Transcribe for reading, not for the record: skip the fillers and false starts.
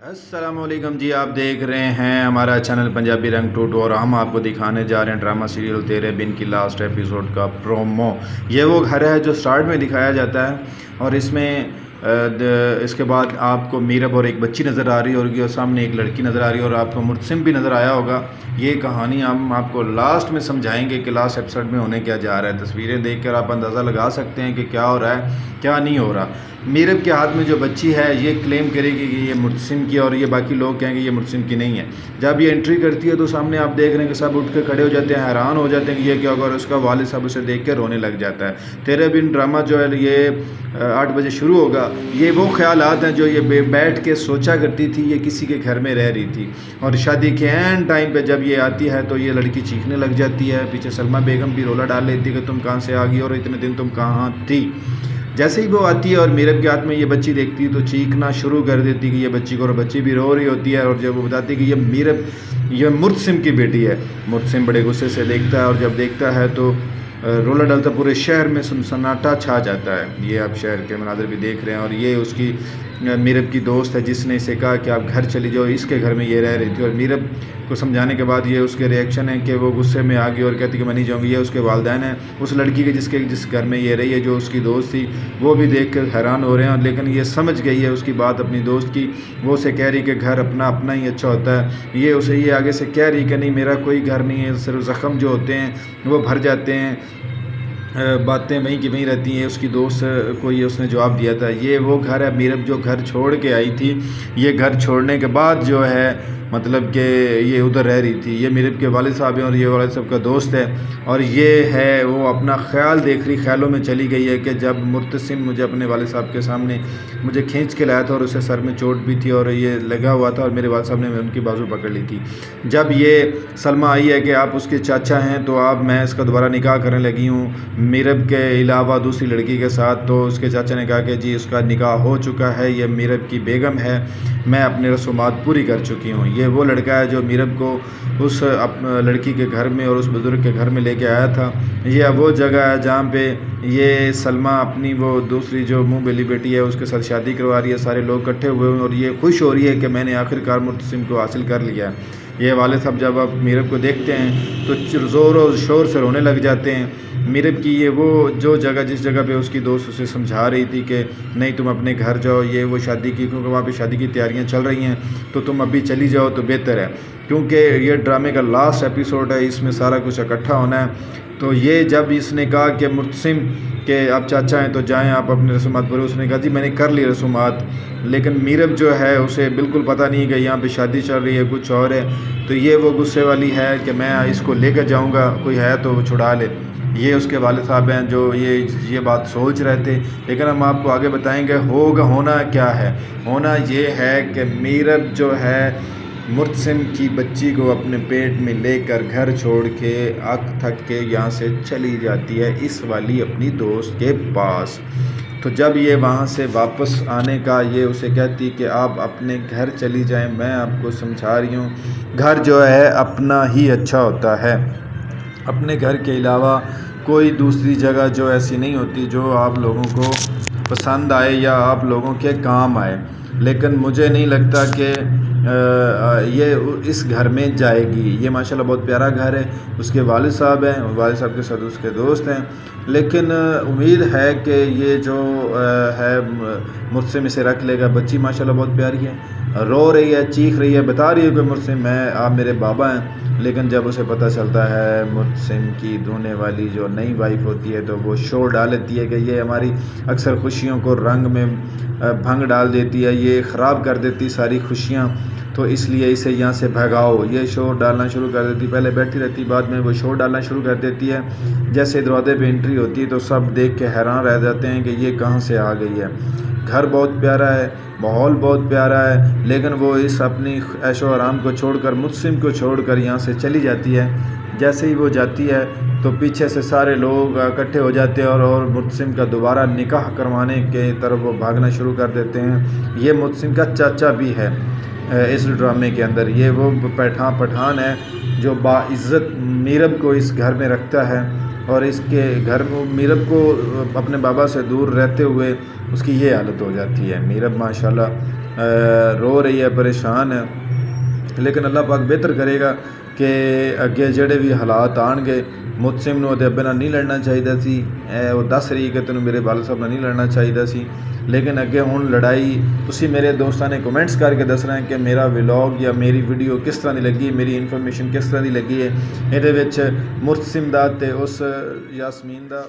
السلام علیکم جی، آپ دیکھ رہے ہیں ہمارا چینل پنجابی رنگ ٹوٹو اور ہم آپ کو دکھانے جا رہے ہیں ڈرامہ سیریل تیرے بن کی لاسٹ ایپیسوڈ کا پرومو۔ یہ وہ گھر ہے جو سٹارٹ میں دکھایا جاتا ہے اور اس میں اس کے بعد آپ کو میرب اور ایک بچی نظر آ رہی ہوگی اور سامنے ایک لڑکی نظر آ رہی ہے اور آپ کو مرتسم بھی نظر آیا ہوگا۔ یہ کہانی ہم آپ کو لاسٹ میں سمجھائیں گے کہ لاسٹ ایپیسوڈ میں ہونے کیا جا رہا ہے۔ تصویریں دیکھ کر آپ اندازہ لگا سکتے ہیں کہ کیا ہو رہا ہے کیا نہیں ہو رہا۔ میرب کے ہاتھ میں جو بچی ہے یہ کلیم کرے گی کہ یہ مرتسم کی اور یہ باقی لوگ کہیں گے یہ مرتسم کی نہیں ہے۔ جب یہ انٹری کرتی ہے تو سامنے آپ دیکھ رہے ہیں کہ سب اٹھ کے کھڑے ہو جاتے ہیں، حیران ہو جاتے ہیں کہ یہ کیا ہوگا، اور اس کا والد صاحب اسے دیکھ کے رونے لگ جاتا ہے۔ تیرے بن ڈرامہ جو ہے یہ 8 بجے شروع ہوگا۔ یہ وہ خیالات ہیں جو یہ بیٹھ کے سوچا کرتی تھی، یہ کسی کے گھر میں رہ رہی تھی اور شادی کے اینڈ ٹائم پہ جب یہ آتی ہے تو یہ لڑکی چیخنے لگ جاتی ہے۔ پیچھے سلمہ بیگم بھی رولا ڈال لیتی ہے کہ تم کہاں سے آ گئی اور اتنے دن تم کہاں تھی۔ جیسے ہی وہ آتی ہے اور میرب کے ہاتھ میں یہ بچی دیکھتی ہے تو چیخنا شروع کر دیتی کہ یہ بچی کو، اور بچی بھی رو رہی ہوتی ہے اور جب وہ بتاتی کہ یہ مرتسم کی بیٹی ہے۔ مرتسم بڑے غصے سے دیکھتا ہے اور جب دیکھتا ہے تو رولا ڈالتا پورے شہر میں سنسناٹا چھا جاتا ہے۔ یہ آپ شہر کے مناظر بھی دیکھ رہے ہیں اور یہ اس کی میرب کی دوست ہے جس نے اسے کہا کہ آپ گھر چلی جاؤ، اس کے گھر میں یہ رہ رہی تھی، اور میرب کو سمجھانے کے بعد یہ اس کے ریئیکشن ہے کہ وہ غصے میں آ گئی اور کہتی کہ میں نہیں جاؤں گی۔ یہ اس کے والدین ہیں اس لڑکی کے جس گھر میں یہ رہی ہے، جو اس کی دوست تھی، وہ بھی دیکھ کر حیران ہو رہے ہیں، لیکن یہ سمجھ گئی ہے اس کی بات اپنی دوست کی۔ وہ اسے کہہ رہی کہ گھر اپنا اپنا ہی اچھا ہوتا ہے۔ یہ اسے یہ آگے سے کہہ رہی کہ نہیں، میرا کوئی گھر نہیں ہے، صرف زخم جو ہوتے ہیں وہ بھر جاتے ہیں، باتیں وہیں کی وہیں رہتی ہیں۔ اس کی دوست کو یہ اس نے جواب دیا تھا۔ یہ وہ گھر ہے میرب جو گھر چھوڑ کے آئی تھی، یہ گھر چھوڑنے کے بعد جو ہے مطلب کہ یہ ادھر رہ رہی تھی۔ یہ میرب کے والد صاحب ہیں اور یہ والد صاحب کا دوست ہے، اور یہ ہے وہ اپنا خیال دیکھ رہی، خیالوں میں چلی گئی ہے کہ جب مرتسم مجھے اپنے والد صاحب کے سامنے مجھے کھینچ کے لایا تھا اور اسے سر میں چوٹ بھی تھی اور یہ لگا ہوا تھا اور میرے والد صاحب نے ان کی بازو پکڑ لی تھی۔ جب یہ سلمہ آئی ہے کہ آپ اس کے چاچا ہیں تو آپ میں اس کا دوبارہ نکاح کرنے لگی ہوں میرب کے علاوہ دوسری لڑکی کے ساتھ، تو اس کے چاچا نے کہا کہ جی اس کا نکاح ہو چکا ہے، یہ میرب کی بیگم ہے، میں اپنے رسومات پوری کر چکی ہوں۔ یہ وہ لڑکا ہے جو میرب کو اس لڑکی کے گھر میں اور اس بزرگ کے گھر میں لے کے آیا تھا۔ یہ وہ جگہ ہے جہاں پہ یہ سلمہ اپنی وہ دوسری جو منہ بیلی بیٹی ہے اس کے ساتھ شادی کروا رہی ہے، سارے لوگ اکٹھے ہوئے ہیں اور یہ خوش ہو رہی ہے کہ میں نے آخر کار مرتسم کو حاصل کر لیا ہے۔ یہ والد صاحب جب آپ میرب کو دیکھتے ہیں تو زور و شور سے رونے لگ جاتے ہیں۔ میرب کی یہ وہ جو جگہ جس جگہ پہ اس کی دوست اسے سمجھا رہی تھی کہ نہیں تم اپنے گھر جاؤ، یہ وہ شادی کی، کیونکہ وہاں پہ شادی کی تیاریاں چل رہی ہیں، تو تم ابھی چلی جاؤ تو بہتر ہے، کیونکہ یہ ڈرامے کا لاسٹ ایپیسوڈ ہے، اس میں سارا کچھ اکٹھا ہونا ہے۔ تو یہ جب اس نے کہا کہ مرتسم کہ آپ چاچا ہیں تو جائیں آپ اپنے رسومات پورے، اس نے کہا جی میں نے کر لی رسومات، لیکن میرب جو ہے اسے بالکل پتہ نہیں کہ یہاں پہ شادی چل رہی ہے، کچھ اور ہے، تو یہ وہ غصے والی ہے کہ میں اس کو لے کر جاؤں گا، کوئی ہے تو وہ چھڑا لے۔ یہ اس کے والد صاحب ہیں جو یہ بات سوچ رہے تھے، لیکن ہم آپ کو آگے بتائیں گے ہونا کیا ہے۔ ہونا یہ ہے کہ میرب جو ہے مرتسم کی بچی کو اپنے پیٹ میں لے کر گھر چھوڑ کے اک تھک کے یہاں سے چلی جاتی ہے اس والی اپنی دوست کے پاس۔ تو جب یہ وہاں سے واپس آنے کا یہ اسے کہتی کہ آپ اپنے گھر چلی جائیں، میں آپ کو سمجھا رہی ہوں گھر جو ہے اپنا ہی اچھا ہوتا ہے، اپنے گھر کے علاوہ کوئی دوسری جگہ جو ایسی نہیں ہوتی جو آپ لوگوں کو پسند آئے یا آپ لوگوں کے کام آئے۔ لیکن مجھے نہیں لگتا کہ یہ اس گھر میں جائے گی۔ یہ ماشاءاللہ بہت پیارا گھر ہے، اس کے والد صاحب ہیں، والد صاحب کے ساتھ اس کے دوست ہیں، لیکن امید ہے کہ یہ جو ہے مرتسم اسے رکھ لے گا۔ بچی ماشاءاللہ بہت پیاری ہے، رو رہی ہے، چیخ رہی ہے، بتا رہی ہے کہ مرتسم آپ میرے بابا ہیں، لیکن جب اسے پتہ چلتا ہے مرتسم کی دھونے والی جو نئی وائف ہوتی ہے تو وہ شور ڈال دیتی ہے کہ یہ ہماری اکثر خوشیوں کو رنگ میں بھنگ ڈال دیتی ہے، یہ خراب کر دیتی ساری خوشیاں، تو اس لیے اسے یہاں سے بھگاؤ۔ یہ شور ڈالنا شروع کر دیتی، پہلے بیٹھی رہتی، بعد میں وہ شور ڈالنا شروع کر دیتی ہے۔ جیسے دروازے پہ انٹری ہوتی ہے تو سب دیکھ کے حیران رہ جاتے ہیں کہ یہ کہاں سے آ گئی ہے۔ گھر بہت پیارا ہے، ماحول بہت پیارا ہے، لیکن وہ اس اپنی عیش و آرام کو چھوڑ کر، مرتسم کو چھوڑ کر یہاں سے چلی جاتی ہے۔ جیسے ہی وہ جاتی ہے تو پیچھے سے سارے لوگ اکٹھے ہو جاتے ہیں اور مرتسم کا دوبارہ نکاح کروانے کے طرف وہ بھاگنا شروع کر دیتے ہیں۔ یہ مرتسم کا چاچا بھی ہے اس ڈرامے کے اندر، یہ وہ پٹھان ہے جو باعزت میرب کو اس گھر میں رکھتا ہے، اور اس کے گھر میں میرب کو اپنے بابا سے دور رہتے ہوئے اس کی یہ حالت ہو جاتی ہے۔ میرب ماشاءاللہ رو رہی ہے, پریشان ہے. لیکن اللہ پاک بہتر کرے گا کہ اگے جڑے بھی حالات آن گے. متسم نو تے ابے نال نہیں لڑنا چاہیے سی, وہ دس رہی کہ تینوں میرے والد صاحب نال نہیں لڑنا چاہیے سی. لیکن اگے ہن لڑائی تسی میرے دوستاں نے کمنٹس کر کے دسنا ہے کہ میرا ولاگ یا میری ویڈیو کس طرح دی لگی, میری انفارمیشن کس طرح دی لگی ہے. یہ متسم دا تے اس یاسمین دا